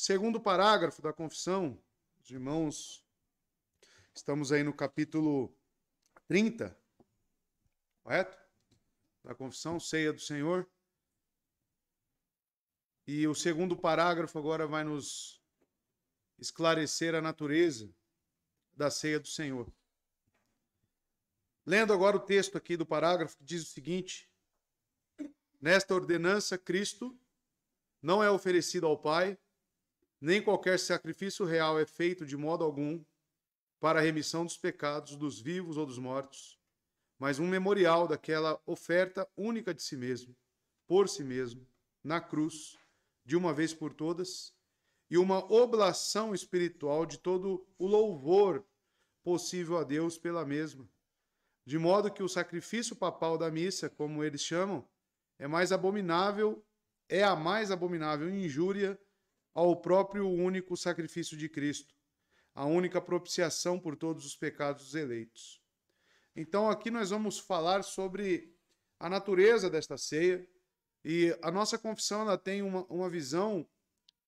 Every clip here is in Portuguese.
segundo parágrafo da confissão, os irmãos, estamos aí no capítulo 30, correto? Da confissão, ceia do Senhor. E o segundo parágrafo agora vai nos esclarecer a natureza da ceia do Senhor. Lendo agora o texto aqui do parágrafo, que diz o seguinte: nesta ordenança, Cristo não é oferecido ao Pai, nem qualquer sacrifício real é feito de modo algum para a remissão dos pecados dos vivos ou dos mortos, mas um memorial daquela oferta única de si mesmo, por si mesmo, na cruz, de uma vez por todas, e uma oblação espiritual de todo o louvor possível a Deus pela mesma, de modo que o sacrifício papal da missa, como eles chamam, é a mais abominável injúria ao próprio único sacrifício de Cristo, a única propiciação por todos os pecados dos eleitos. Então aqui nós vamos falar sobre a natureza desta ceia, e a nossa confissão ela tem uma visão,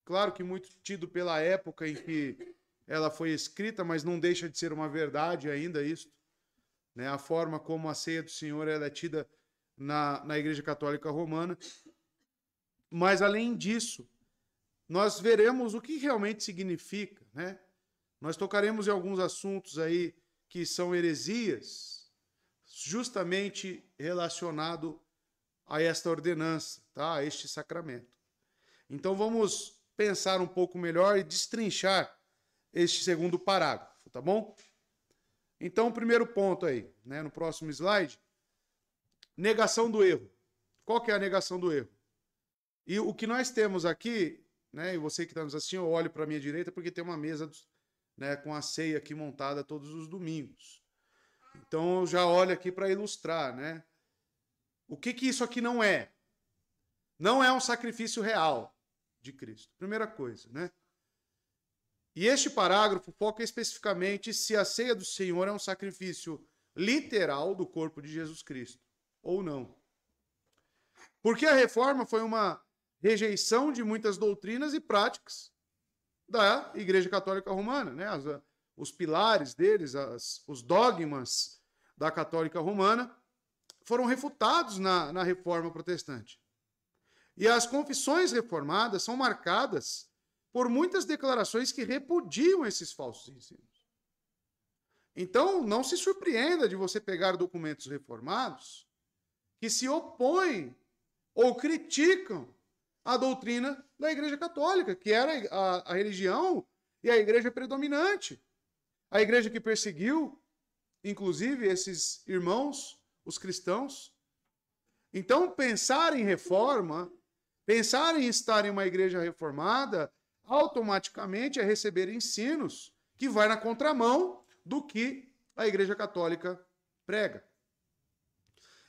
claro que muito tido pela época em que ela foi escrita, mas não deixa de ser uma verdade ainda isso, né? A forma como a ceia do Senhor ela é tida na Igreja Católica Romana. Mas, além disso, nós veremos o que realmente significa, né? Nós tocaremos em alguns assuntos aí que são heresias, justamente relacionado a esta ordenança, tá? A este sacramento. Então, vamos pensar um pouco melhor e destrinchar este segundo parágrafo, tá bom? Então, o primeiro ponto aí, né, no próximo slide, negação do erro. Qual que é a negação do erro? E o que nós temos aqui, né, e você que está nos assistindo, eu olho para a minha direita porque tem uma mesa, né, com a ceia aqui montada todos os domingos. Então, eu já olho aqui para ilustrar, né? O que isso aqui não é? Não é um sacrifício real de Cristo. Primeira coisa, né? E este parágrafo foca especificamente se a ceia do Senhor é um sacrifício literal do corpo de Jesus Cristo ou não. Porque a reforma foi uma rejeição de muitas doutrinas e práticas da Igreja Católica Romana, né? Os pilares deles, os dogmas da Católica Romana foram refutados na Reforma Protestante. E as confissões reformadas são marcadas por muitas declarações que repudiam esses falsos ensinos. Então, não se surpreenda de você pegar documentos reformados que se opõem ou criticam a doutrina da Igreja Católica, que era a religião e a igreja predominante. A igreja que perseguiu, inclusive, esses irmãos, os cristãos. Então, pensar em reforma, pensar em estar em uma igreja reformada, automaticamente é receber ensinos que vai na contramão do que a Igreja Católica prega.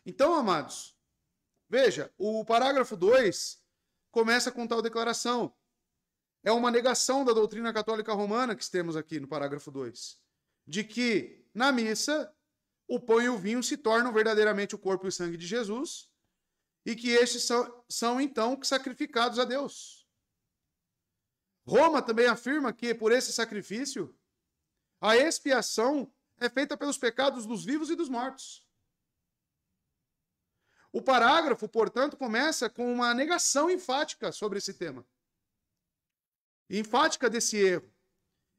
Então, amados, veja, o parágrafo 2 começa com tal declaração. É uma negação da doutrina católica romana que temos aqui no parágrafo 2, de que na missa o pão e o vinho se tornam verdadeiramente o corpo e o sangue de Jesus e que estes são então sacrificados a Deus. Roma também afirma que, por esse sacrifício, a expiação é feita pelos pecados dos vivos e dos mortos. O parágrafo, portanto, começa com uma negação enfática sobre esse tema. Enfática desse erro.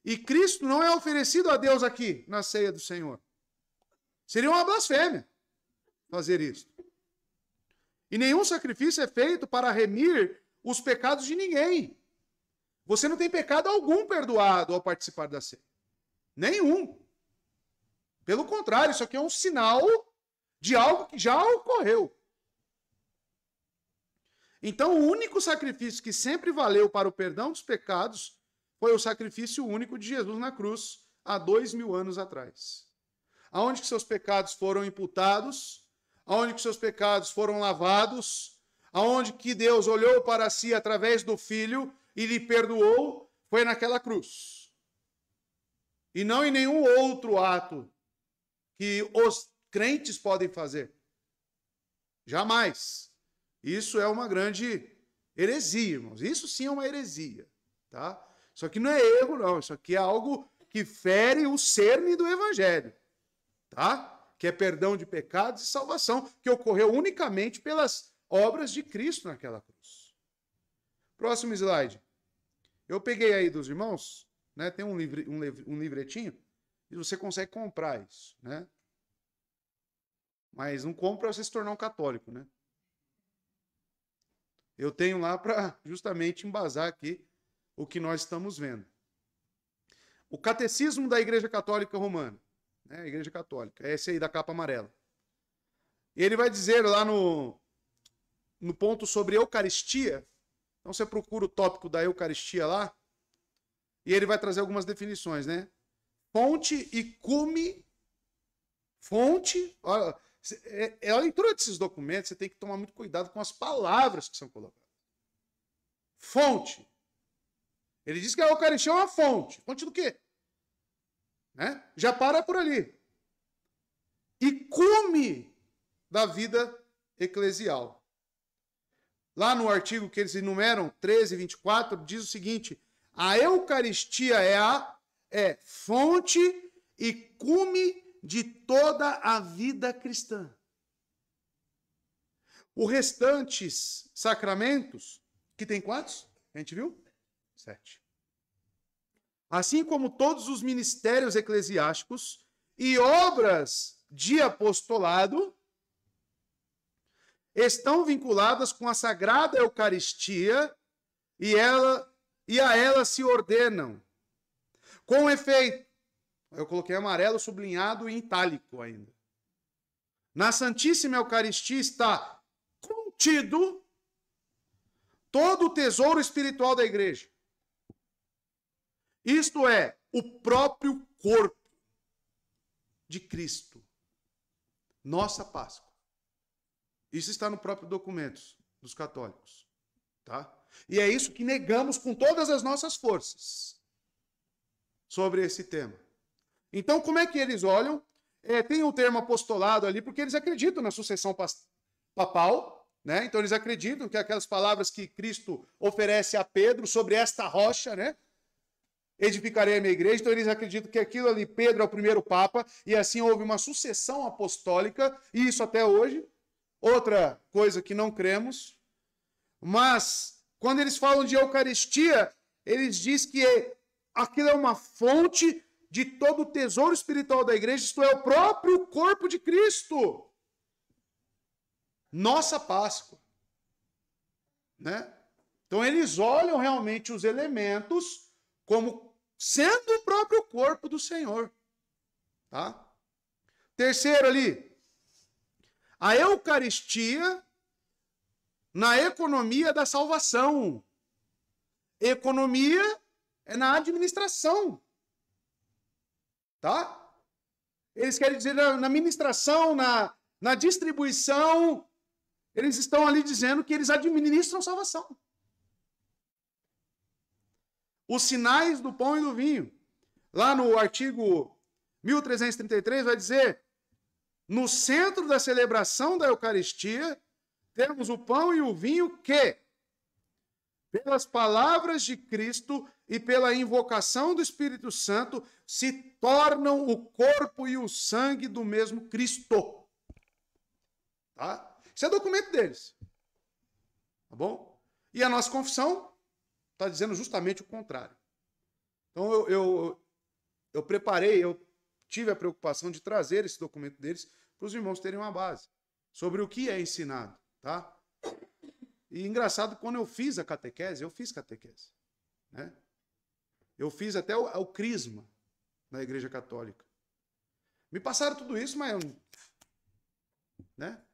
E Cristo não é oferecido a Deus aqui, na ceia do Senhor. Seria uma blasfêmia fazer isso. E nenhum sacrifício é feito para remir os pecados de ninguém. Você não tem pecado algum perdoado ao participar da ceia. Nenhum. Pelo contrário, isso aqui é um sinal de algo que já ocorreu. Então, o único sacrifício que sempre valeu para o perdão dos pecados foi o sacrifício único de Jesus na cruz, há 2000 anos atrás. Aonde que seus pecados foram imputados, aonde que seus pecados foram lavados, aonde que Deus olhou para si através do Filho e lhe perdoou, foi naquela cruz. E não em nenhum outro ato que os crentes podem fazer. Jamais. Isso é uma grande heresia, irmãos. Isso sim é uma heresia. tá? Isso aqui não é erro, não. Isso aqui é algo que fere o cerne do evangelho, tá? Que é perdão de pecados e salvação, que ocorreu unicamente pelas obras de Cristo naquela cruz. Próximo slide. Eu peguei aí dos irmãos, né? Tem um livretinho, e você consegue comprar isso, né? Mas não compra para você se tornar um católico, né? Eu tenho lá para justamente embasar aqui o que nós estamos vendo. O Catecismo da Igreja Católica Romana, né? Igreja Católica, é esse aí da capa amarela. Ele vai dizer lá no ponto sobre Eucaristia, então você procura o tópico da Eucaristia lá, e ele vai trazer algumas definições, né? Fonte e cume. Fonte. Olha, a leitura desses documentos, você tem que tomar muito cuidado com as palavras que são colocadas. Fonte. Ele diz que a Eucaristia é uma fonte. Fonte do quê? Né? Já para por ali. E cume da vida eclesial. Lá no artigo que eles enumeram, 13 e 24, diz o seguinte: a Eucaristia é fonte e cume de toda a vida cristã. Os restantes sacramentos, que tem quantos? A gente viu? 7. Assim como todos os ministérios eclesiásticos e obras de apostolado, estão vinculadas com a Sagrada Eucaristia e a ela se ordenam. Com efeito, eu coloquei amarelo sublinhado e itálico ainda. Na Santíssima Eucaristia está contido todo o tesouro espiritual da igreja. Isto é, o próprio corpo de Cristo. Nossa Páscoa. Isso está no próprio documento dos católicos. Tá? E é isso que negamos com todas as nossas forças sobre esse tema. Então, como é que eles olham? Tem o termo apostolado ali, porque eles acreditam na sucessão papal, né? Então, eles acreditam que aquelas palavras que Cristo oferece a Pedro sobre esta rocha, né? Edificarei a minha igreja. Então, eles acreditam que aquilo ali, Pedro é o primeiro papa, e assim houve uma sucessão apostólica, e isso até hoje. Outra coisa que não cremos, mas quando eles falam de Eucaristia, eles dizem que aquilo é uma fonte de todo o tesouro espiritual da igreja, isto é, o próprio corpo de Cristo. Nossa Páscoa. Né? Então eles olham realmente os elementos como sendo o próprio corpo do Senhor. Tá? Terceiro ali, a Eucaristia na economia da salvação. Economia é na administração. Tá? Eles querem dizer na administração, na distribuição. Eles estão ali dizendo que eles administram salvação. Os sinais do pão e do vinho. Lá no artigo 1333 vai dizer: no centro da celebração da Eucaristia, temos o pão e o vinho que, pelas palavras de Cristo e pela invocação do Espírito Santo, se tornam o corpo e o sangue do mesmo Cristo. Tá? Isso é documento deles. Tá bom? E a nossa confissão está dizendo justamente o contrário. Então eu preparei, eu tive a preocupação de trazer esse documento deles para os irmãos terem uma base sobre o que é ensinado. Tá? E engraçado, quando eu fiz a catequese, né? Eu fiz até o crisma na Igreja Católica. Me passaram tudo isso, mas né?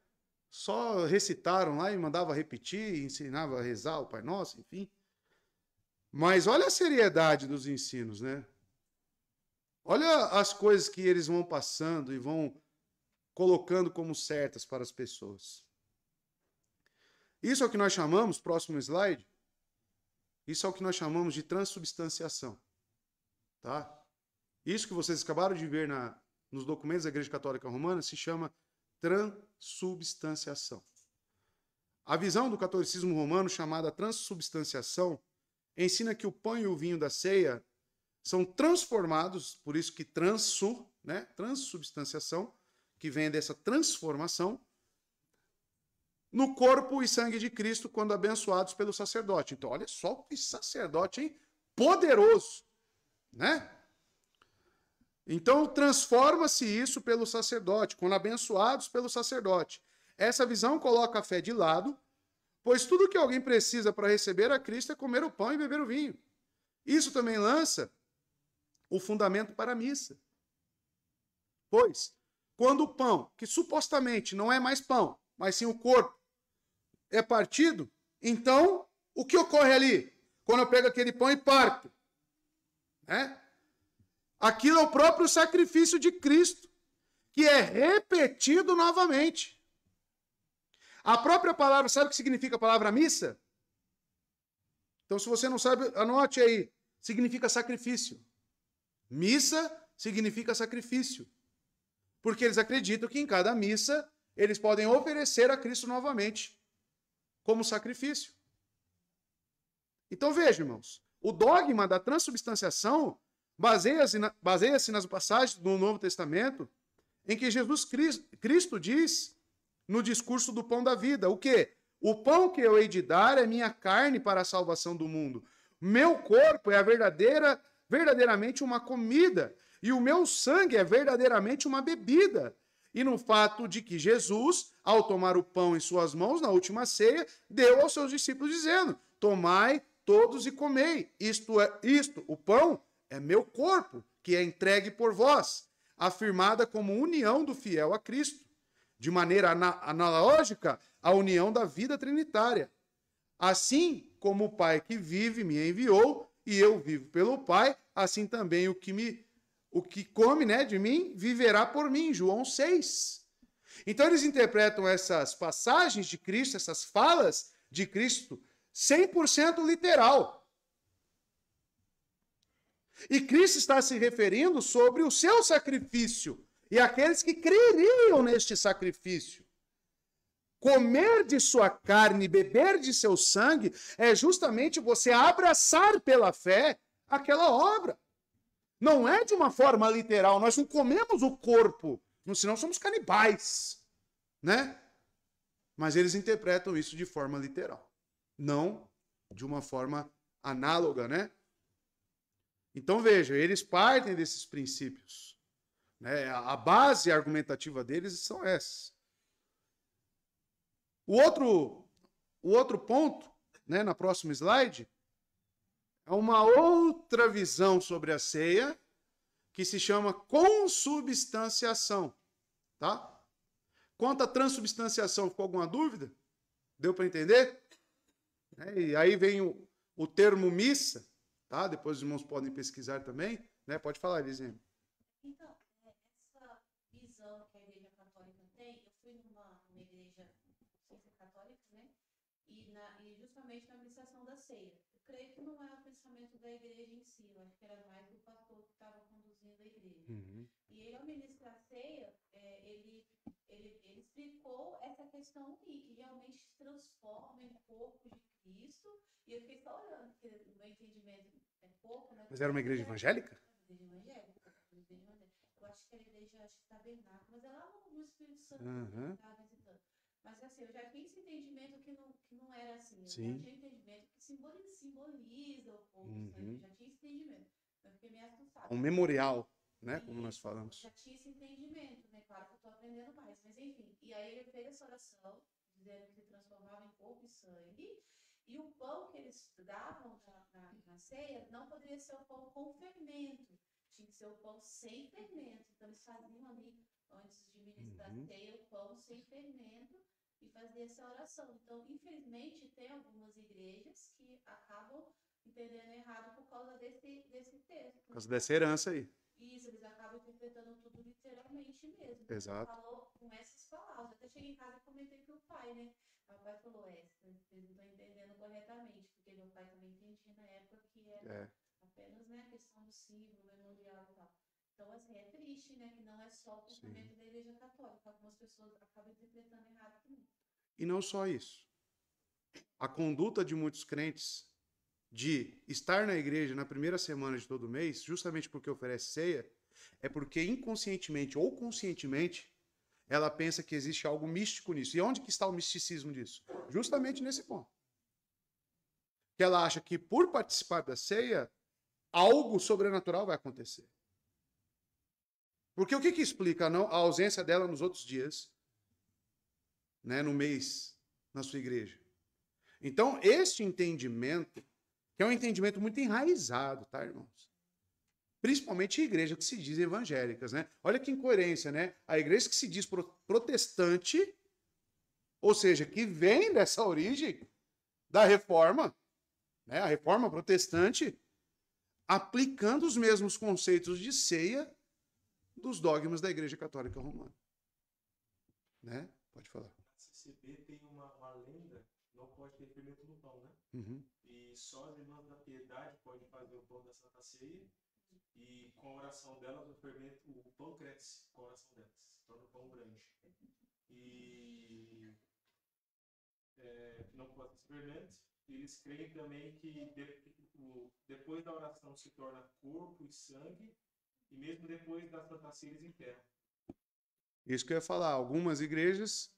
Só recitaram lá e mandava repetir, ensinava a rezar o Pai Nosso, enfim. Mas olha a seriedade dos ensinos, né? Olha as coisas que eles vão passando e vão colocando como certas para as pessoas. Isso é o que nós chamamos, próximo slide, isso é o que nós chamamos de transubstanciação. Tá? Isso que vocês acabaram de ver nos documentos da Igreja Católica Romana se chama transubstanciação. A visão do catolicismo romano chamada transubstanciação ensina que o pão e o vinho da ceia são transformados, por isso que né? Transubstanciação, que vem dessa transformação, no corpo e sangue de Cristo quando abençoados pelo sacerdote. Então, olha só que sacerdote, hein? Poderoso, né? Então, transforma-se isso pelo sacerdote, quando abençoados pelo sacerdote. Essa visão coloca a fé de lado, pois tudo que alguém precisa para receber a Cristo é comer o pão e beber o vinho. Isso também lança o fundamento para a missa. Pois, quando o pão, que supostamente não é mais pão, mas sim o corpo, é partido, então, o que ocorre ali? Quando eu pego aquele pão e parto, né? Aquilo é o próprio sacrifício de Cristo, que é repetido novamente. A própria palavra, sabe o que significa a palavra missa? Então, se você não sabe, anote aí. Significa sacrifício. Missa significa sacrifício. Porque eles acreditam que em cada missa eles podem oferecer a Cristo novamente como sacrifício. Então, veja, irmãos, o dogma da transubstanciação baseia-se nas passagens do Novo Testamento em que Jesus Cristo diz no discurso do pão da vida, o quê? O pão que eu hei de dar é minha carne para a salvação do mundo. Meu corpo é verdadeiramente uma comida e o meu sangue é verdadeiramente uma bebida. E no fato de que Jesus, ao tomar o pão em suas mãos na última ceia, deu aos seus discípulos dizendo: tomai todos e comei. O pão é meu corpo, que é entregue por vós, afirmada como união do fiel a Cristo, de maneira analógica à união da vida trinitária. Assim como o Pai que vive me enviou, e eu vivo pelo Pai, assim também o que come, né, de mim, viverá por mim. João 6. Então eles interpretam essas passagens de Cristo, essas falas de Cristo, 100% literal. E Cristo está se referindo sobre o seu sacrifício e aqueles que creriam neste sacrifício. Comer de sua carne, beber de seu sangue, é justamente você abraçar pela fé aquela obra. Não é de uma forma literal, nós não comemos o corpo, senão somos canibais, né? Mas eles interpretam isso de forma literal, não de uma forma análoga, né? Então veja, eles partem desses princípios, né? A base argumentativa deles são essas. O outro ponto, né, na próxima slide, é uma outra visão sobre a ceia, que se chama consubstanciação, tá? Quanto à transubstanciação, ficou alguma dúvida? Deu para entender? E aí vem o termo missa, tá? Depois os irmãos podem pesquisar também, né? Pode falar, Elisene. Então, essa visão que a Igreja Católica tem, eu fui numa igreja católica, né? E justamente na administração da ceia. Eu creio que não é o pensamento da igreja em si, eu acho que era mais do pastor que estava conduzindo a igreja. E ele, ao ministrar a ceia, ele explicou essa questão que realmente se transforma em corpo de Cristo. E eu fiquei só olhando, porque o meu entendimento é pouco, né? Mas era uma igreja evangélica? Igreja evangélica. Eu acho que a igreja, acho que tabernáculo, mas é lá no Espírito Santo que estava visitando. Mas assim, eu já tinha esse entendimento que não era assim. Eu já tinha entendimento que simboliza o corpo, eu já tinha esse entendimento. Eu fiquei meio assustada. Um memorial, né? Como nós falamos. Já tinha esse entendimento, né? Claro que eu estou aprendendo mais, mas enfim. E aí ele fez essa oração, dizendo que se transformava em corpo e sangue. E o pão que eles davam na ceia não poderia ser o pão com fermento. Tinha que ser o pão sem fermento. Então eles faziam ali, antes de ministrar a ceia, o pão sem fermento e fazia essa oração. Então, infelizmente, tem algumas igrejas que acabam entendendo errado por causa desse texto. Por causa dessa herança aí. Isso, eles acabam interpretando tudo literalmente mesmo. Exato. Ele falou com essas palavras. Até cheguei em casa e comentei pro pai, né? Aí o pai falou, vocês não estão entendendo corretamente, porque meu pai também entendia na época que era apenas, né, a questão do símbolo, memorial e tal. Então, assim, é triste, né, que não é só o pensamento da Igreja Católica. Algumas pessoas acabam interpretando errado também. E não só isso. A conduta de muitos crentes de estar na igreja na primeira semana de todo mês, justamente porque oferece ceia, é porque inconscientemente ou conscientemente ela pensa que existe algo místico nisso. E onde que está o misticismo disso? Justamente nesse ponto. Que ela acha que por participar da ceia, algo sobrenatural vai acontecer. Porque o que explica a ausência dela nos outros dias, né, no mês, na sua igreja? Então, este entendimento, que é um entendimento muito enraizado, tá, irmãos? Principalmente em igrejas que se dizem evangélicas, né? Olha que incoerência, né? A igreja que se diz protestante, ou seja, que vem dessa origem da reforma, né? A reforma protestante, aplicando os mesmos conceitos de ceia dos dogmas da Igreja Católica Romana. Né? Pode falar. A CCB tem uma lenda, não pode ter fermento no pão, né? Uhum. E só as irmãs da piedade podem fazer o pão da Santa Ceia. E com a oração delas, o pão cresce com a oração delas, se torna um pão grande. E não pode ter fermento. Eles creem também que depois da oração se torna corpo e sangue, e mesmo depois da Santa Ceia eles enterram. Isso que eu ia falar. Algumas igrejas,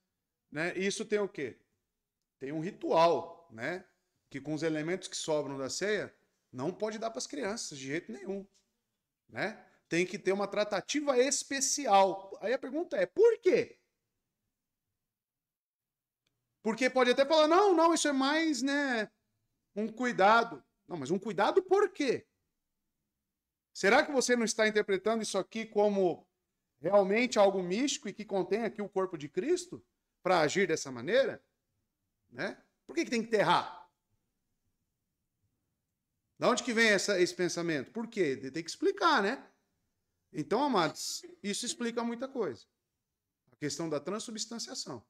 né? Isso tem o quê? Tem um ritual, né? Que com os elementos que sobram da ceia, não pode dar para as crianças, de jeito nenhum. Né? Tem que ter uma tratativa especial. Aí a pergunta é, por quê? Porque pode até falar, não, isso é mais, né, um cuidado. Não, mas um cuidado por quê? Será que você não está interpretando isso aqui como realmente algo místico e que contém aqui o corpo de Cristo para agir dessa maneira? Né? Por que tem que enterrar? De onde que vem esse pensamento? Por quê? Tem que explicar, né? Então, amados, isso explica muita coisa. A questão da transubstanciação.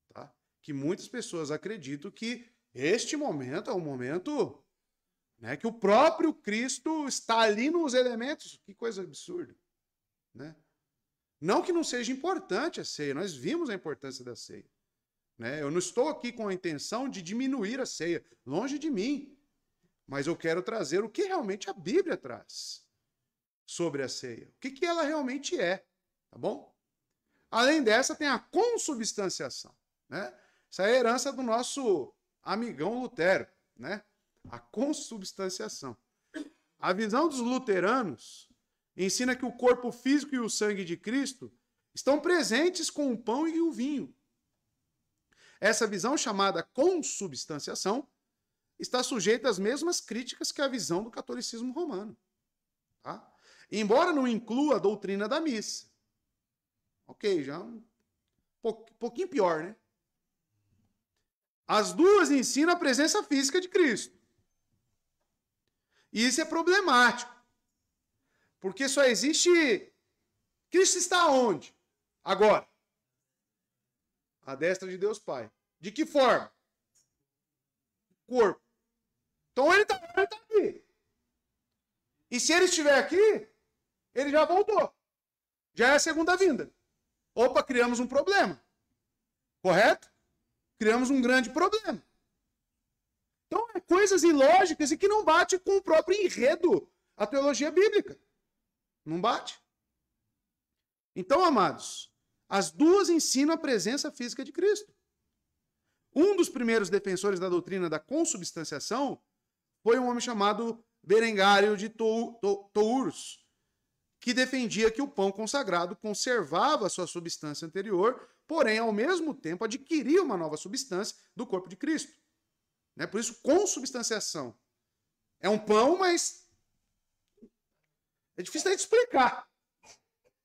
Tá? Que muitas pessoas acreditam que este momento é um momento, né, que o próprio Cristo está ali nos elementos. Que coisa absurda. Né? Não que não seja importante a ceia, nós vimos a importância da ceia. Né? Eu não estou aqui com a intenção de diminuir a ceia, longe de mim. Mas eu quero trazer o que realmente a Bíblia traz sobre a ceia. O que ela realmente é, tá bom? Além dessa, tem a consubstanciação, né? Essa é a herança do nosso amigão Lutero, né? A consubstanciação. A visão dos luteranos ensina que o corpo físico e o sangue de Cristo estão presentes com o pão e o vinho. Essa visão, chamada consubstanciação, está sujeita às mesmas críticas que a visão do catolicismo romano. Tá? Embora não inclua a doutrina da missa. Ok, já um pouquinho pior, né? As duas ensinam a presença física de Cristo. E isso é problemático. Porque só existe... Cristo está onde? Agora. À destra de Deus Pai. De que forma? Corpo. Então ele está aqui. E se ele estiver aqui, ele já voltou. Já é a segunda vinda. Opa, criamos um problema. Correto? Criamos um grande problema. Então, é coisas ilógicas e que não bate com o próprio enredo, a teologia bíblica. Não bate. Então, amados, as duas ensinam a presença física de Cristo. Um dos primeiros defensores da doutrina da consubstanciação foi um homem chamado Berengário de Tours, que defendia que o pão consagrado conservava a sua substância anterior, porém, ao mesmo tempo, adquiria uma nova substância do corpo de Cristo. Né? Por isso, consubstanciação. É um pão, mas é difícil até de explicar.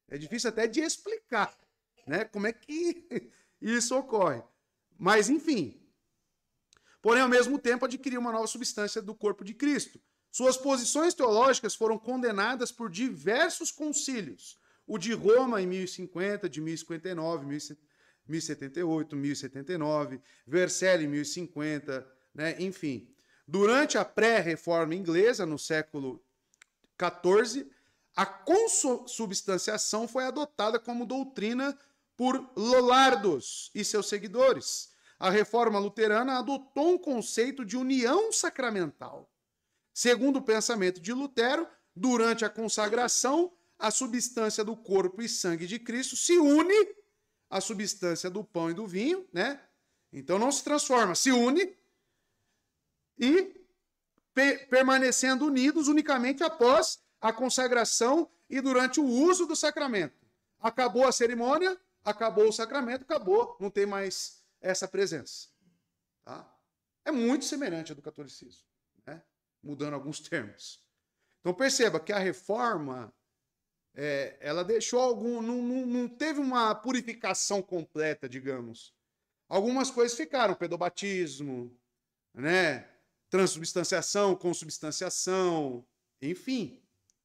É difícil até de explicar, né? Como é que isso ocorre. Mas, enfim. Porém, ao mesmo tempo, adquiriu uma nova substância do corpo de Cristo. Suas posições teológicas foram condenadas por diversos concílios. O de Roma, em 1050, de 1059, 1078, 1079, Vercelli, em 1050, né? Enfim. Durante a pré-reforma inglesa, no século XIV, a consubstanciação foi adotada como doutrina por Lollardos e seus seguidores. A reforma luterana adotou um conceito de união sacramental, Segundo o pensamento de Lutero, durante a consagração, a substância do corpo e sangue de Cristo se une à substância do pão e do vinho, né? Então não se transforma, se une e permanecendo unidos unicamente após a consagração e durante o uso do sacramento. Acabou a cerimônia, acabou o sacramento, acabou, não tem mais essa presença. Tá? É muito semelhante ao do catolicismo, né? Mudando alguns termos. Então perceba que a reforma, ela deixou não teve uma purificação completa, digamos. Algumas coisas ficaram, pedobatismo, né? Transubstanciação, consubstanciação, enfim,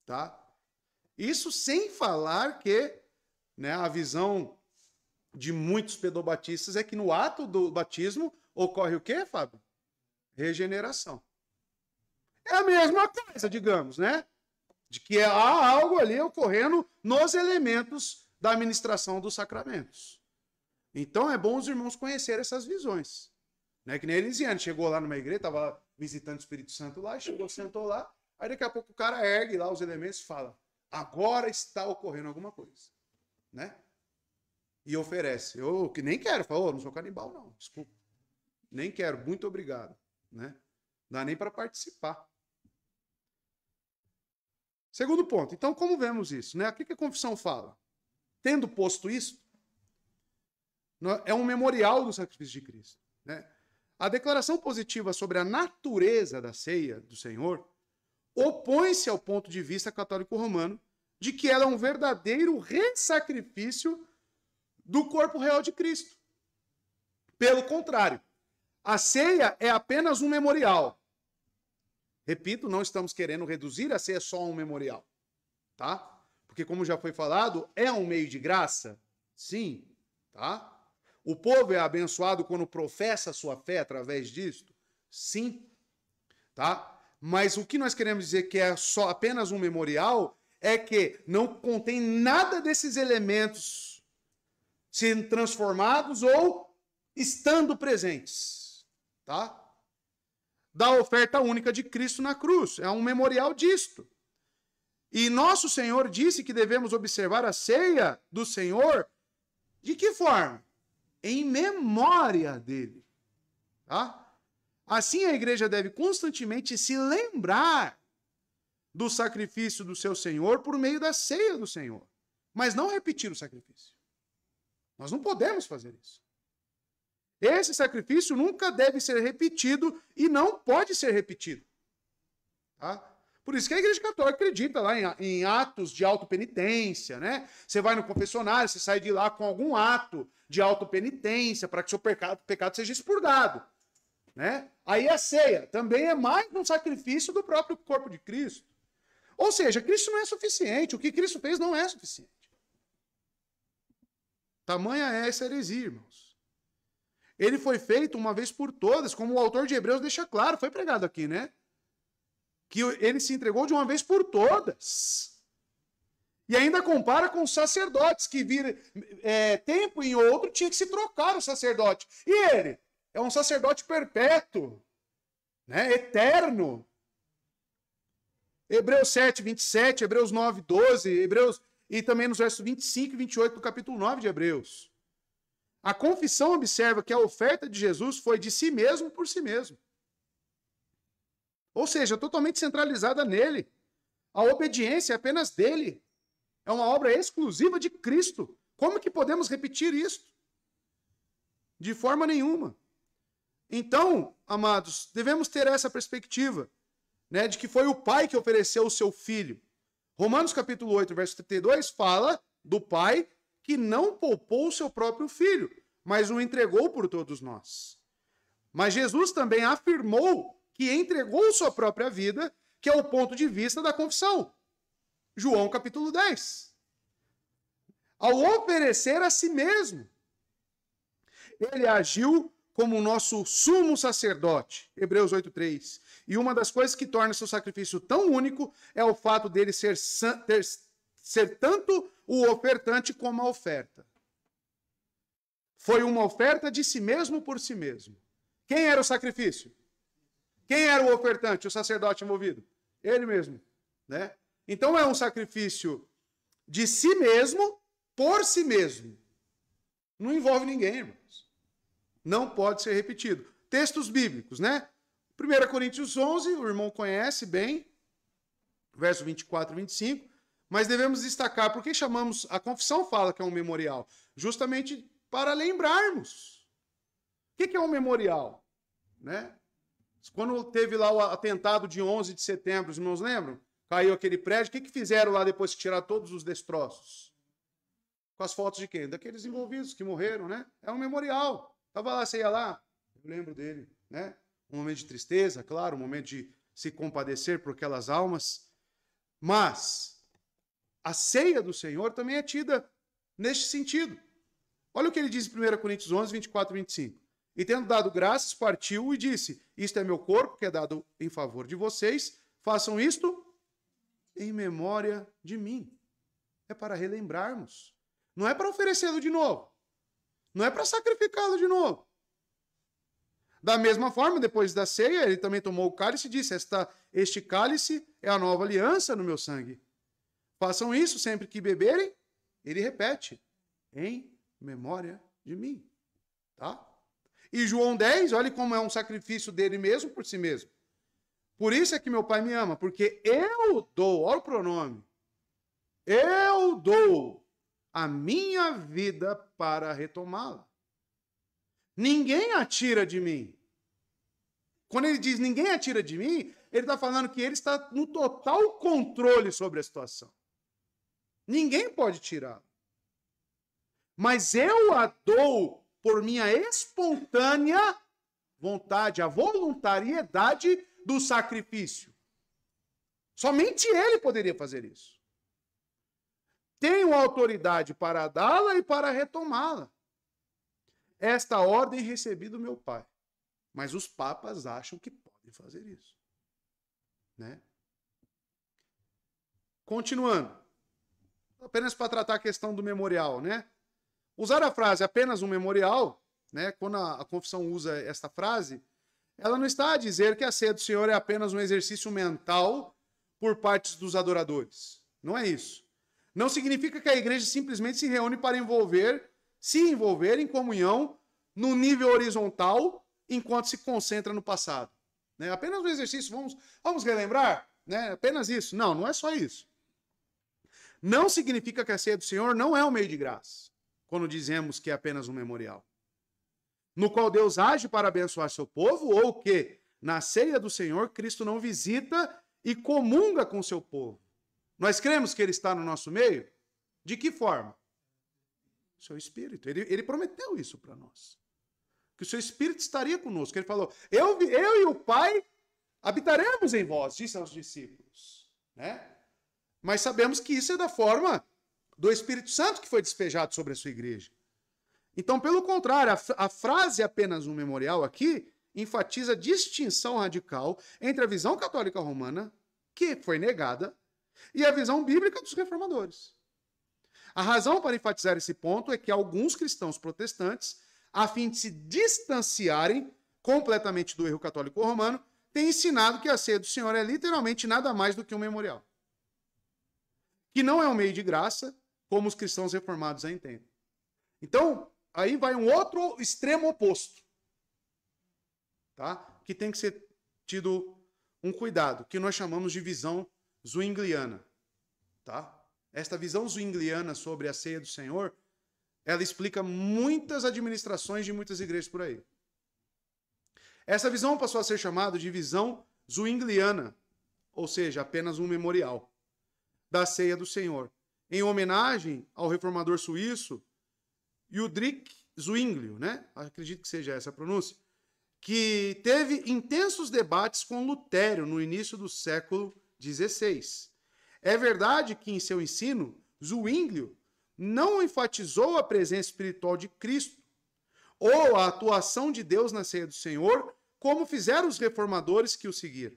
tá? Isso sem falar que, né, a visão de muitos pedobatistas é que no ato do batismo ocorre o quê, Fábio? Regeneração. É a mesma coisa, digamos, né? De que há algo ali ocorrendo nos elementos da administração dos sacramentos. Então é bom os irmãos conhecerem essas visões. Né? Que nem a Elisiane chegou lá numa igreja, estava visitando o Espírito Santo lá, chegou, sentou lá, aí daqui a pouco o cara ergue lá os elementos e fala, agora está ocorrendo alguma coisa. Né? E oferece. Eu que nem quero, falo, não sou canibal não, desculpa. Nem quero, muito obrigado. Né? Não dá nem para participar. Segundo ponto. Então, como vemos isso? Né? O que a confissão fala? Tendo posto isso, é um memorial do sacrifício de Cristo. Né? A declaração positiva sobre a natureza da ceia do Senhor opõe-se ao ponto de vista católico romano de que ela é um verdadeiro ressacrifício do corpo real de Cristo. Pelo contrário, a ceia é apenas um memorial. Repito, não estamos querendo reduzir a ceia só a um memorial, tá? Porque, como já foi falado, é um meio de graça? Sim, tá? O povo é abençoado quando professa a sua fé através disto? Sim, tá? Mas o que nós queremos dizer que é só apenas um memorial é que não contém nada desses elementos sendo transformados ou estando presentes, tá? Da oferta única de Cristo na cruz. É um memorial disto. E nosso Senhor disse que devemos observar a ceia do Senhor de que forma? Em memória dele. Tá? Assim a igreja deve constantemente se lembrar do sacrifício do seu Senhor por meio da ceia do Senhor. Mas não repetir o sacrifício. Nós não podemos fazer isso. Esse sacrifício nunca deve ser repetido e não pode ser repetido. Tá? Por isso que a Igreja Católica acredita lá em atos de autopenitência, né? Você vai no confessionário, você sai de lá com algum ato de autopenitência para que seu pecado seja expurgado. Né? Aí a ceia também é mais um sacrifício do próprio corpo de Cristo. Ou seja, Cristo não é suficiente. O que Cristo fez não é suficiente. Tamanha é essa heresia, irmãos. Ele foi feito uma vez por todas, como o autor de Hebreus deixa claro, foi pregado aqui, né? Que ele se entregou de uma vez por todas. E ainda compara com os sacerdotes, que tempo em outro tinha que se trocar o sacerdote. E ele é um sacerdote perpétuo, né? Eterno. Hebreus 7, 27, Hebreus 9, 12, e também nos versos 25 e 28 do capítulo 9 de Hebreus. A confissão observa que a oferta de Jesus foi de si mesmo por si mesmo. Ou seja, totalmente centralizada nele. A obediência é apenas dele. É uma obra exclusiva de Cristo. Como que podemos repetir isso? De forma nenhuma. Então, amados, devemos ter essa perspectiva, né, de que foi o Pai que ofereceu o seu Filho. Romanos capítulo 8, verso 32, fala do Pai que não poupou o seu próprio Filho, mas o entregou por todos nós. Mas Jesus também afirmou que entregou sua própria vida, que é o ponto de vista da confissão. João capítulo 10. Ao oferecer a si mesmo, ele agiu como o nosso sumo sacerdote, Hebreus 8:3. E uma das coisas que torna seu sacrifício tão único é o fato dele ser tanto o ofertante como a oferta. Foi uma oferta de si mesmo por si mesmo. Quem era o sacrifício? Quem era o ofertante, o sacerdote envolvido? Ele mesmo, né? Então é um sacrifício de si mesmo, por si mesmo. Não envolve ninguém, irmãos. Não pode ser repetido. Textos bíblicos, né? 1 Coríntios 11, o irmão conhece bem, verso 24 e 25, mas devemos destacar, porque chamamos, a confissão fala que é um memorial, justamente para lembrarmos. O que é um memorial? Né? Quando teve lá o atentado de 11 de setembro, os irmãos lembram? Caiu aquele prédio, o que fizeram lá depois que tiraram todos os destroços? Com as fotos de quem? Daqueles envolvidos que morreram, né? É um memorial. Estava lá, você ia lá, eu lembro dele, né? Um momento de tristeza, claro, um momento de se compadecer por aquelas almas. Mas a ceia do Senhor também é tida neste sentido. Olha o que ele diz em 1 Coríntios 11, 24 e 25. E tendo dado graças, partiu e disse: isto é meu corpo, que é dado em favor de vocês. Façam isto em memória de mim. É para relembrarmos. Não é para oferecê-lo de novo. Não é para sacrificá-lo de novo. Da mesma forma, depois da ceia, ele também tomou o cálice e disse: este cálice é a nova aliança no meu sangue. Façam isso sempre que beberem. Ele repete: em memória de mim. Tá? E João 10, olha como é um sacrifício dele mesmo por si mesmo. Por isso é que meu Pai me ama, porque eu dou, olha o pronome, eu dou a minha vida para retomá-la. Ninguém atira de mim. Quando ele diz ninguém atira de mim, ele está falando que ele está no total controle sobre a situação. Ninguém pode tirá-lo. Mas eu a dou por minha espontânea vontade, a voluntariedade do sacrifício. Somente ele poderia fazer isso. Tenho autoridade para dá-la e para retomá-la. Esta ordem recebi do meu Pai. Mas os papas acham que podem fazer isso. Né? Continuando. Apenas para tratar a questão do memorial, né? Usar a frase apenas um memorial, né? Quando a confissão usa esta frase, ela não está a dizer que a ceia do Senhor é apenas um exercício mental por parte dos adoradores. Não é isso. Não significa que a igreja simplesmente se reúne para se envolver em comunhão no nível horizontal enquanto se concentra no passado. Né? Apenas um exercício, vamos relembrar? Né? Apenas isso. Não, não é só isso. Não significa que a ceia do Senhor não é um meio de graça, quando dizemos que é apenas um memorial, no qual Deus age para abençoar seu povo, ou que, na ceia do Senhor, Cristo não visita e comunga com seu povo. Nós cremos que ele está no nosso meio? De que forma? Seu Espírito. Ele prometeu isso para nós. Que o seu Espírito estaria conosco. Ele falou: eu e o Pai habitaremos em vós, disse aos discípulos. Né? Mas sabemos que isso é da forma do Espírito Santo que foi despejado sobre a sua igreja. Então, pelo contrário, a frase apenas um memorial aqui enfatiza a distinção radical entre a visão católica romana, que foi negada, e a visão bíblica dos reformadores. A razão para enfatizar esse ponto é que alguns cristãos protestantes, a fim de se distanciarem completamente do erro católico romano, têm ensinado que a ceia do Senhor é literalmente nada mais do que um memorial. Que não é um meio de graça, como os cristãos reformados a entendem. Então, aí vai um outro extremo oposto, tá? Que tem que ser tido um cuidado, que nós chamamos de visão zwingliana. Tá? Esta visão zwingliana sobre a ceia do Senhor, ela explica muitas administrações de muitas igrejas por aí. Essa visão passou a ser chamada de visão zwingliana, ou seja, apenas um memorial da ceia do Senhor, em homenagem ao reformador suíço Ulrich Zwinglio, né? Acredito que seja essa a pronúncia, que teve intensos debates com Lutério no início do século XVI. É verdade que em seu ensino, Zwinglio não enfatizou a presença espiritual de Cristo ou a atuação de Deus na ceia do Senhor, como fizeram os reformadores que o seguiram.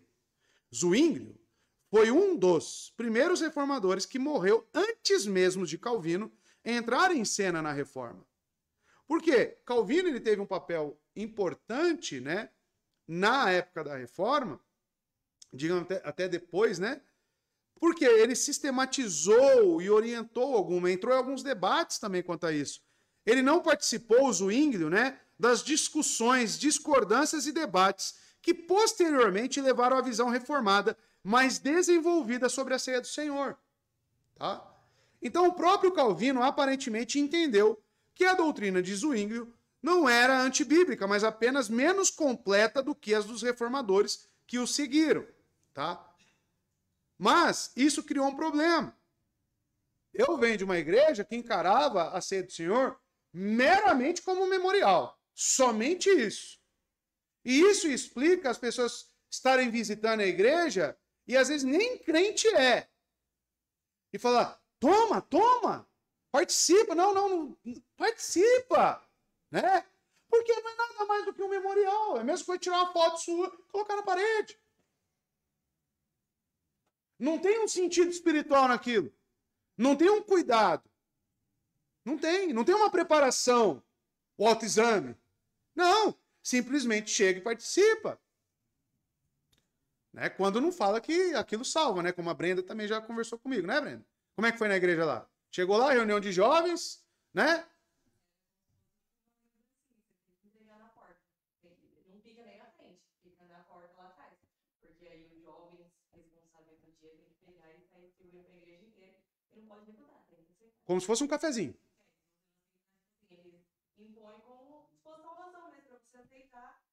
Zwinglio foi um dos primeiros reformadores que morreu antes mesmo de Calvino entrar em cena na Reforma. Por quê? Calvino ele teve um papel importante, né, na época da Reforma, digamos até depois, né? Porque ele sistematizou e orientou entrou em alguns debates também quanto a isso. Ele não participou, o Zwinglio, né, das discussões, discordâncias e debates que posteriormente levaram à visão reformada, mais desenvolvida sobre a ceia do Senhor. Tá? Então, o próprio Calvino aparentemente entendeu que a doutrina de Zwinglio não era antibíblica, mas apenas menos completa do que as dos reformadores que o seguiram. Tá? Mas isso criou um problema. Eu venho de uma igreja que encarava a ceia do Senhor meramente como um memorial. Somente isso. E isso explica as pessoas estarem visitando a igreja e às vezes nem crente é. E falar, toma, participa. Não, participa. Né? Porque não é nada mais do que um memorial. É mesmo que tirar uma foto sua e colocar na parede. Não tem um sentido espiritual naquilo. Não tem um cuidado. Não tem uma preparação. O autoexame. Não. Simplesmente chega e participa. Né? Quando não fala que aquilo salva, né? Como a Brenda também já conversou comigo, né, Brenda? Como é que foi na igreja lá? Chegou lá, reunião de jovens, né? Não fica nem na frente, fica na porta lá atrás. Porque aí os jovens responsáveis do dia tem que pegar e sair distribuindo para a igreja inteira. E não pode recusar, tem que aceitar. Como se fosse um cafezinho. Eles impõem como se fosse salvação, mas para você aceitar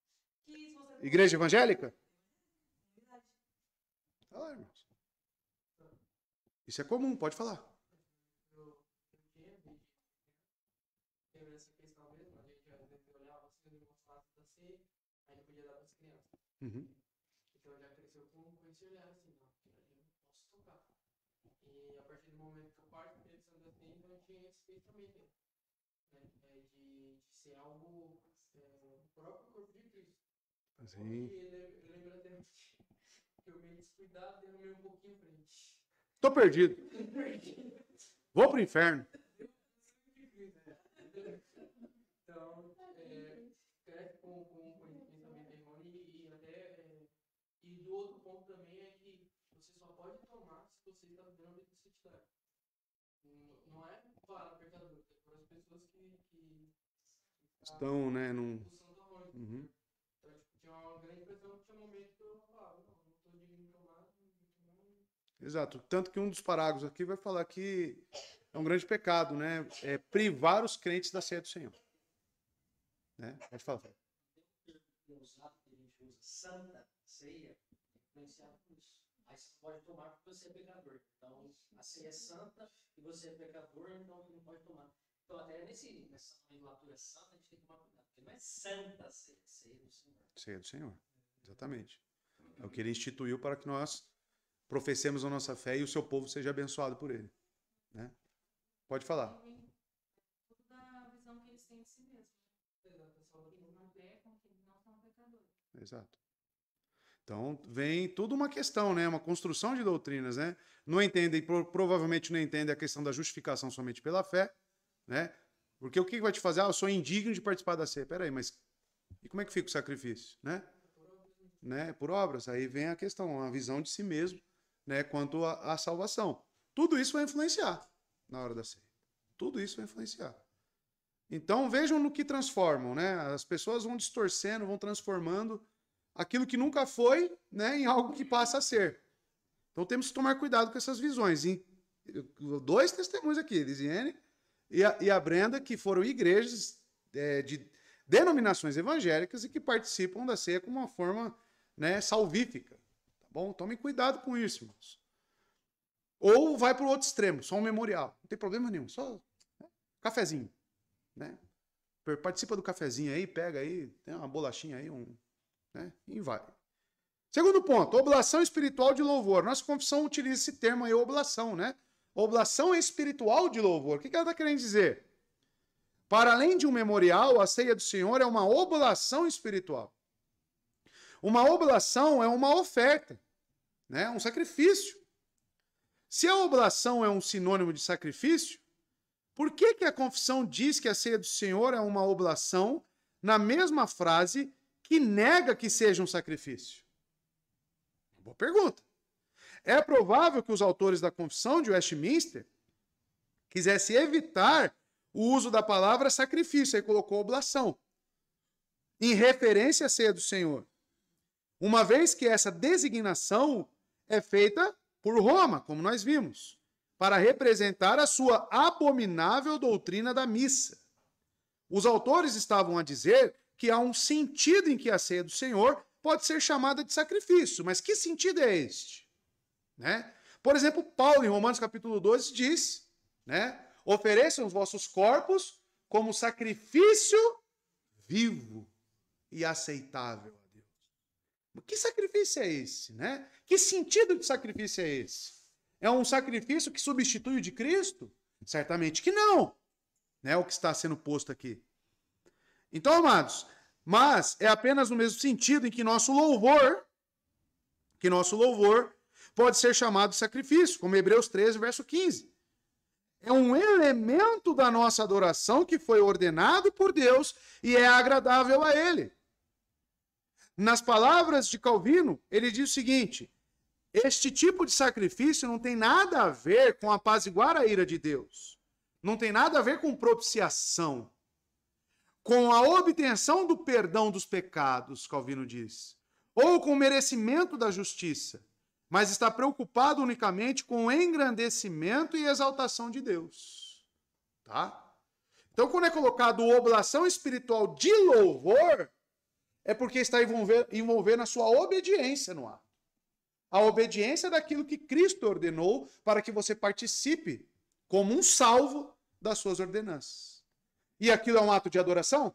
que se você... Igreja evangélica? Olha lá, irmãos. Isso é comum, pode falar. Eu tinha vídeo. Lembra essa questão mesmo? A gente olhava assim, os fatos da ceia, aí não podia dar para as crianças. Uhum. Então já cresceu com esse olhar assim, não, eu não posso tocar. E a partir do momento que eu parto pensando assim, então eu tinha esse pensamento, né? De ser algo, o próprio corpo de Cristo. Assim. E eu lembro até que eu meio descuidado, derramei um pouquinho pra frente. Tô perdido. Vou pro inferno. Então, cresce com esse pensamento errôneo e até. E do outro ponto também é que você só pode tomar se você está dando necessidade. Não é para pecador, é para as pessoas que Estão, né, num... o santo arroz. Uhum. Então, tinha uma grande impressão que tinha um momento que eu falava, não estou digno de tomar, Exato. Tanto que um dos parágrafos aqui vai falar que é um grande pecado, né? É privar os crentes da ceia do Senhor. Né? Pode falar. Usado que a gente usa santa ceia, influenciado por isso. Aí você pode tomar porque você é pecador. Então, a ceia é santa e você é pecador, então você não pode tomar. Então, até nessa nomenclatura santa, a gente tem que tomar cuidado, porque não é santa a ceia, ceia do Senhor. Ceia do Senhor. Exatamente. É o que ele instituiu para que nós professemos a nossa fé e o seu povo seja abençoado por ele. Né? Pode falar. Tudo da visão que eles têm de si mesmos. Eles não pecam, que eles não são pecadores. Exato. Então, vem tudo uma questão, né? Uma construção de doutrinas, né? Não entendem, provavelmente não entendem a questão da justificação somente pela fé, né? Porque o que vai te fazer? Ah, eu sou indigno de participar da ceia. Peraí, mas e como é que fica o sacrifício, né? Por obras. Aí vem a questão, a visão de si mesmo, né? Quanto à salvação. Tudo isso vai influenciar na hora da ceia. Tudo isso vai influenciar. Então, vejam no que transformam, né? As pessoas vão distorcendo, vão transformando aquilo que nunca foi, né, em algo que passa a ser. Então, temos que tomar cuidado com essas visões. E dois testemunhos aqui, Elisiane e a Brenda, que foram igrejas de denominações evangélicas e que participam da ceia como uma forma, né, salvífica. Tá bom? Tomem cuidado com isso, irmãos. Ou vai para o outro extremo, só um memorial. Não tem problema nenhum, só cafezinho. Né? Participa do cafezinho aí, pega aí, tem uma bolachinha aí, né? E vai. Segundo ponto, oblação espiritual de louvor. Nossa confissão utiliza esse termo aí, oblação, né? Oblação espiritual de louvor. O que ela está querendo dizer? Para além de um memorial, a ceia do Senhor é uma oblação espiritual. Uma oblação é uma oferta, né? Um sacrifício. Se a oblação é um sinônimo de sacrifício, por que a confissão diz que a ceia do Senhor é uma oblação na mesma frase que nega que seja um sacrifício? Boa pergunta. É provável que os autores da Confissão de Westminster quisessem evitar o uso da palavra sacrifício, aí colocou oblação, em referência à ceia do Senhor, uma vez que essa designação é feita por Roma, como nós vimos, para representar a sua abominável doutrina da missa. Os autores estavam a dizer que há um sentido em que a ceia do Senhor pode ser chamada de sacrifício, mas que sentido é este? Né? Por exemplo, Paulo, em Romanos capítulo 12, diz, né, ofereçam os vossos corpos como sacrifício vivo e aceitável a Deus. Que sacrifício é esse? Né? Que sentido de sacrifício é esse? É um sacrifício que substitui o de Cristo? Certamente que não. É o que está sendo posto aqui. Então, amados, mas é apenas no mesmo sentido em que nosso louvor pode ser chamado de sacrifício, como Hebreus 13, verso 15. É um elemento da nossa adoração que foi ordenado por Deus e é agradável a Ele. Nas palavras de Calvino, ele diz o seguinte: este tipo de sacrifício não tem nada a ver com apaziguar a ira de Deus. Não tem nada a ver com propiciação. Com a obtenção do perdão dos pecados, Calvino diz. Ou com o merecimento da justiça. Mas está preocupado unicamente com o engrandecimento e exaltação de Deus. Tá? Então, quando é colocado oblação espiritual de louvor, é porque está envolvendo a sua obediência no ato. A obediência daquilo que Cristo ordenou para que você participe como um salvo das suas ordenanças. E aquilo é um ato de adoração?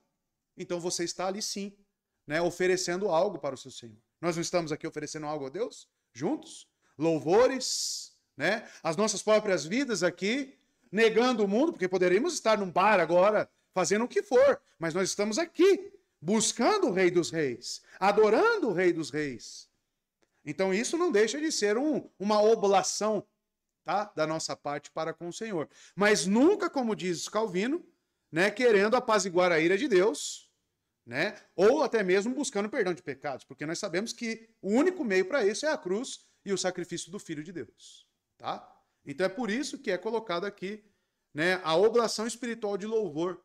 Então você está ali sim, né, oferecendo algo para o seu Senhor. Nós não estamos aqui oferecendo algo a Deus? Juntos? Louvores, né? As nossas próprias vidas aqui, negando o mundo, porque poderíamos estar num bar agora, fazendo o que for, mas nós estamos aqui, buscando o Rei dos Reis, adorando o Rei dos Reis. Então isso não deixa de ser uma oblação, tá, da nossa parte para com o Senhor. Mas nunca, como diz Calvino, né, querendo apaziguar a ira de Deus, né, ou até mesmo buscando perdão de pecados, porque nós sabemos que o único meio para isso é a cruz e o sacrifício do Filho de Deus. Tá? Então é por isso que é colocado aqui, né, a oblação espiritual de louvor,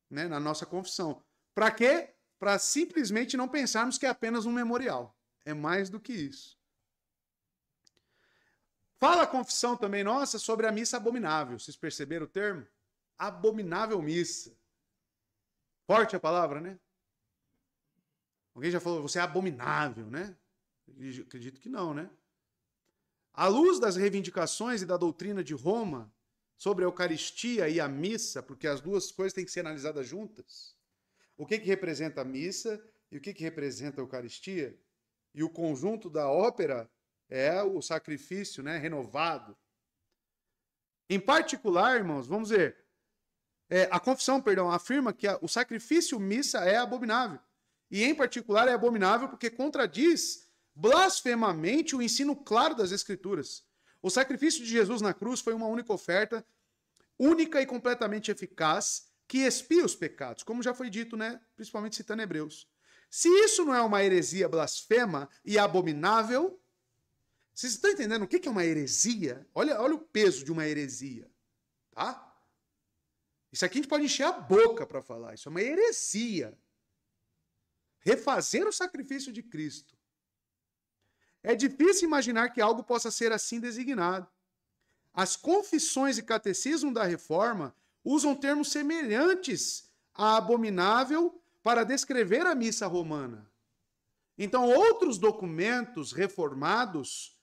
né, na nossa confissão. Para quê? Para simplesmente não pensarmos que é apenas um memorial. É mais do que isso. Fala a confissão também nossa sobre a missa abominável. Vocês perceberam o termo? Abominável missa. Forte a palavra, né? Alguém já falou, você é abominável, né? Eu acredito que não, né? À luz das reivindicações e da doutrina de Roma sobre a Eucaristia e a missa, porque as duas coisas têm que ser analisadas juntas. O que representa a missa e o que representa a Eucaristia? E o conjunto da ópera é o sacrifício, né, renovado. Em particular, irmãos, vamos ver, a confissão, afirma que o sacrifício missa é abominável. E, em particular, é abominável porque contradiz blasfemamente o ensino claro das Escrituras. O sacrifício de Jesus na cruz foi uma única oferta, única e completamente eficaz, que expia os pecados, como já foi dito, né, principalmente citando Hebreus. Se isso não é uma heresia blasfema e abominável, vocês estão entendendo o que é uma heresia? Olha o peso de uma heresia. Tá? Isso aqui a gente pode encher a boca para falar. Isso é uma heresia. Refazer o sacrifício de Cristo. É difícil imaginar que algo possa ser assim designado. As confissões e catecismo da Reforma usam termos semelhantes a abominável para descrever a missa romana. Então, outros documentos reformados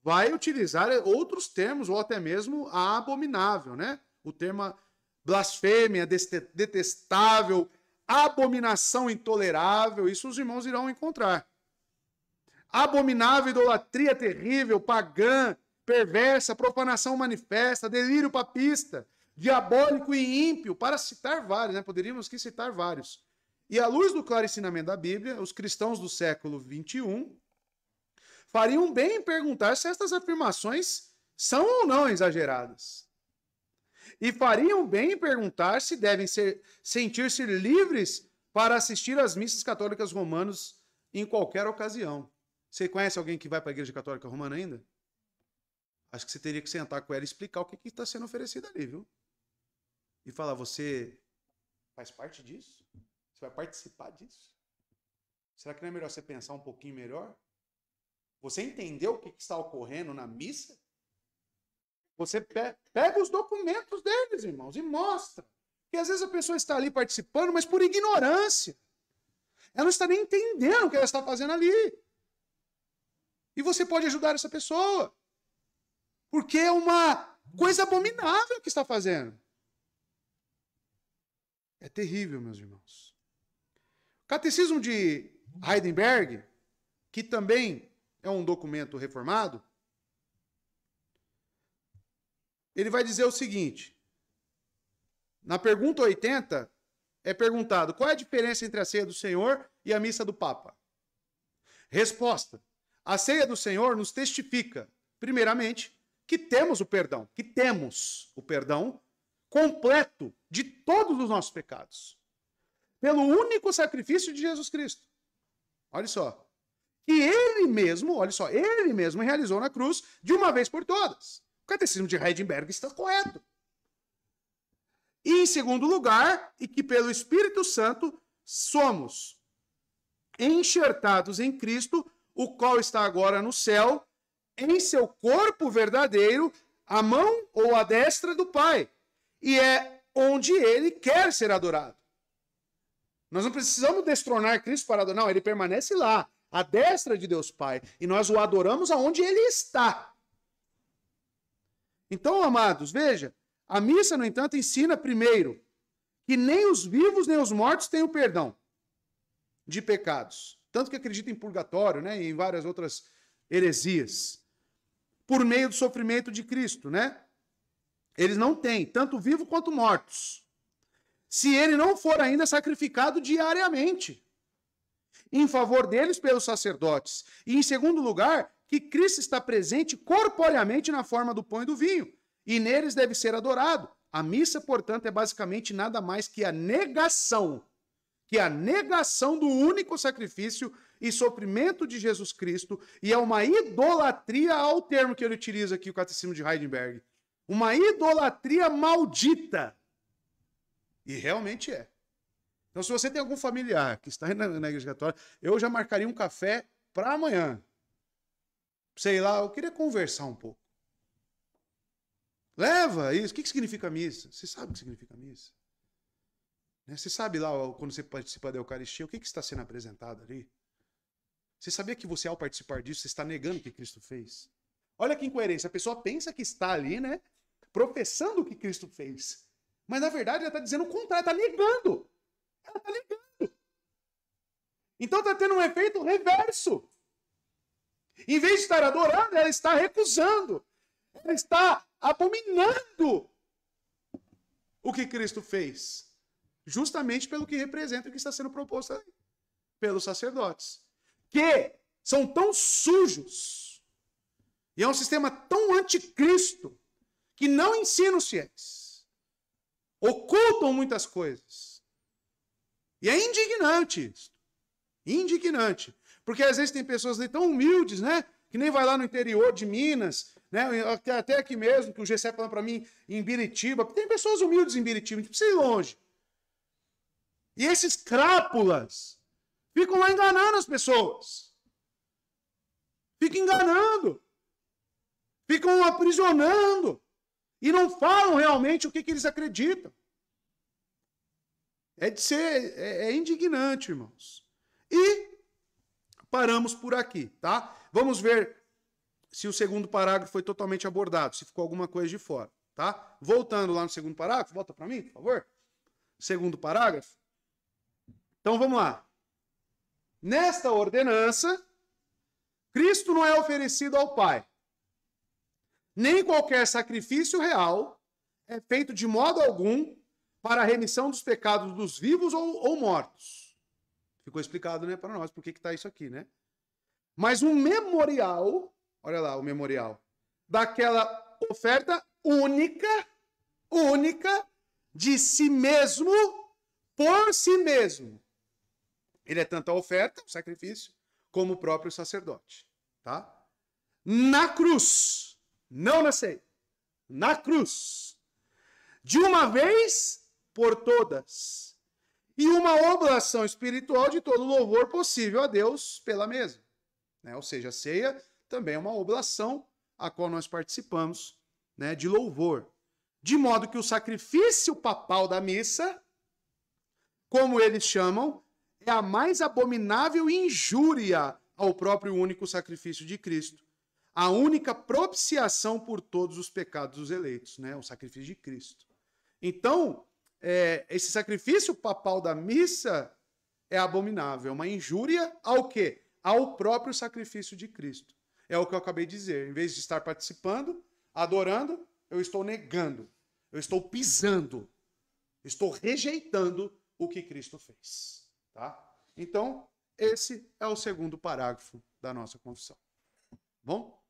vai utilizar outros termos, ou até mesmo a abominável, né? O termo blasfêmia, detestável, abominação intolerável, isso os irmãos irão encontrar. Abominável, idolatria terrível, pagã, perversa, profanação manifesta, delírio papista, diabólico e ímpio, para citar vários, né? Poderíamos aqui citar vários. E à luz do claro ensinamento da Bíblia, os cristãos do século XXI fariam bem em perguntar se estas afirmações são ou não exageradas. E fariam bem em perguntar se devem sentir-se livres para assistir às missas católicas romanas em qualquer ocasião. Você conhece alguém que vai para a Igreja Católica Romana ainda? Acho que você teria que sentar com ela e explicar o que está sendo oferecido ali, viu? E falar, você faz parte disso? Você vai participar disso? Será que não é melhor você pensar um pouquinho melhor? Você entendeu o que está ocorrendo na missa? Você pega os documentos deles, irmãos, e mostra. Porque às vezes a pessoa está ali participando, mas por ignorância. Ela não está nem entendendo o que ela está fazendo ali. E você pode ajudar essa pessoa. Porque é uma coisa abominável que está fazendo. É terrível, meus irmãos. O Catecismo de Heidelberg, que também é um documento reformado, ele vai dizer o seguinte. Na pergunta 80, é perguntado qual é a diferença entre a ceia do Senhor e a missa do Papa? Resposta. A ceia do Senhor nos testifica, primeiramente, que temos o perdão completo de todos os nossos pecados, pelo único sacrifício de Jesus Cristo. Olha só. Que ele mesmo realizou na cruz de uma vez por todas. O Catecismo de Heidelberg está correto. E em segundo lugar, e que pelo Espírito Santo somos enxertados em Cristo, o qual está agora no céu, em seu corpo verdadeiro, a mão ou a destra do Pai. E é onde ele quer ser adorado. Nós não precisamos destronar Cristo para adorar, não, ele permanece lá, à destra de Deus Pai. E nós o adoramos aonde ele está. Então, amados, veja, a missa, no entanto, ensina primeiro que nem os vivos nem os mortos têm o perdão de pecados. Tanto que acredita em purgatório, né, e em várias outras heresias. Por meio do sofrimento de Cristo, né? Eles não têm, tanto vivos quanto mortos. Se ele não for ainda sacrificado diariamente em favor deles pelos sacerdotes. E, em segundo lugar, que Cristo está presente corporeamente na forma do pão e do vinho, e neles deve ser adorado. A missa, portanto, é basicamente nada mais que a negação do único sacrifício e sofrimento de Jesus Cristo, e é uma idolatria ao termo que ele utiliza aqui, o Catecismo de Heidelberg. Uma idolatria maldita. E realmente é. Então, se você tem algum familiar que está na Igreja Católica, eu já marcaria um café para amanhã. Sei lá, eu queria conversar um pouco. Leva isso. O que significa missa? Você sabe o que significa missa? Você sabe lá, quando você participa da Eucaristia, o que está sendo apresentado ali? Você sabia que você, ao participar disso, você está negando o que Cristo fez? Olha que incoerência. A pessoa pensa que está ali, né, professando o que Cristo fez. Mas, na verdade, ela está dizendo o contrário, está negando. Ela está negando. Então, está tendo um efeito reverso. Em vez de estar adorando, ela está recusando. Ela está abominando o que Cristo fez. Justamente pelo que representa o que está sendo proposto ali. Pelos sacerdotes. Que são tão sujos. E é um sistema tão anticristo. Que não ensinam os fiéis. Ocultam muitas coisas. E é indignante isso. Indignante. Porque às vezes tem pessoas ali tão humildes, né? Que nem vai lá no interior de Minas, né? Até aqui mesmo, que o Gessé falando para mim em Biritiba. Tem pessoas humildes em Biritiba, a gente precisa ir longe. E esses crápulas ficam lá enganando as pessoas. Ficam enganando. Ficam aprisionando. E não falam realmente o que eles acreditam. É indignante, irmãos. E paramos por aqui, tá? Vamos ver se o segundo parágrafo foi totalmente abordado, se ficou alguma coisa de fora, tá? Voltando lá no segundo parágrafo, volta para mim, por favor. Segundo parágrafo. Então vamos lá. Nesta ordenança, Cristo não é oferecido ao Pai. Nem qualquer sacrifício real é feito de modo algum para a remissão dos pecados dos vivos ou mortos. Ficou explicado, né, para nós por que está isso aqui, né? Mas um memorial, olha lá o memorial, daquela oferta única de si mesmo, por si mesmo, Ele é tanto a oferta, o sacrifício, como o próprio sacerdote, tá? Na cruz, não na ceia, na cruz, de uma vez por todas, e uma oblação espiritual de todo louvor possível a Deus pela mesa, né? Ou seja, a ceia também é uma oblação a qual nós participamos, né, de louvor. De modo que o sacrifício papal da missa, como eles chamam, é a mais abominável injúria ao próprio único sacrifício de Cristo. A única propiciação por todos os pecados dos eleitos, né? O sacrifício de Cristo. Então, esse sacrifício papal da missa é abominável, é uma injúria ao quê? Ao próprio sacrifício de Cristo. É o que eu acabei de dizer. Em vez de estar participando, adorando, eu estou negando, eu estou pisando, estou rejeitando o que Cristo fez. Tá? Então, esse é o segundo parágrafo da nossa confissão. Bom?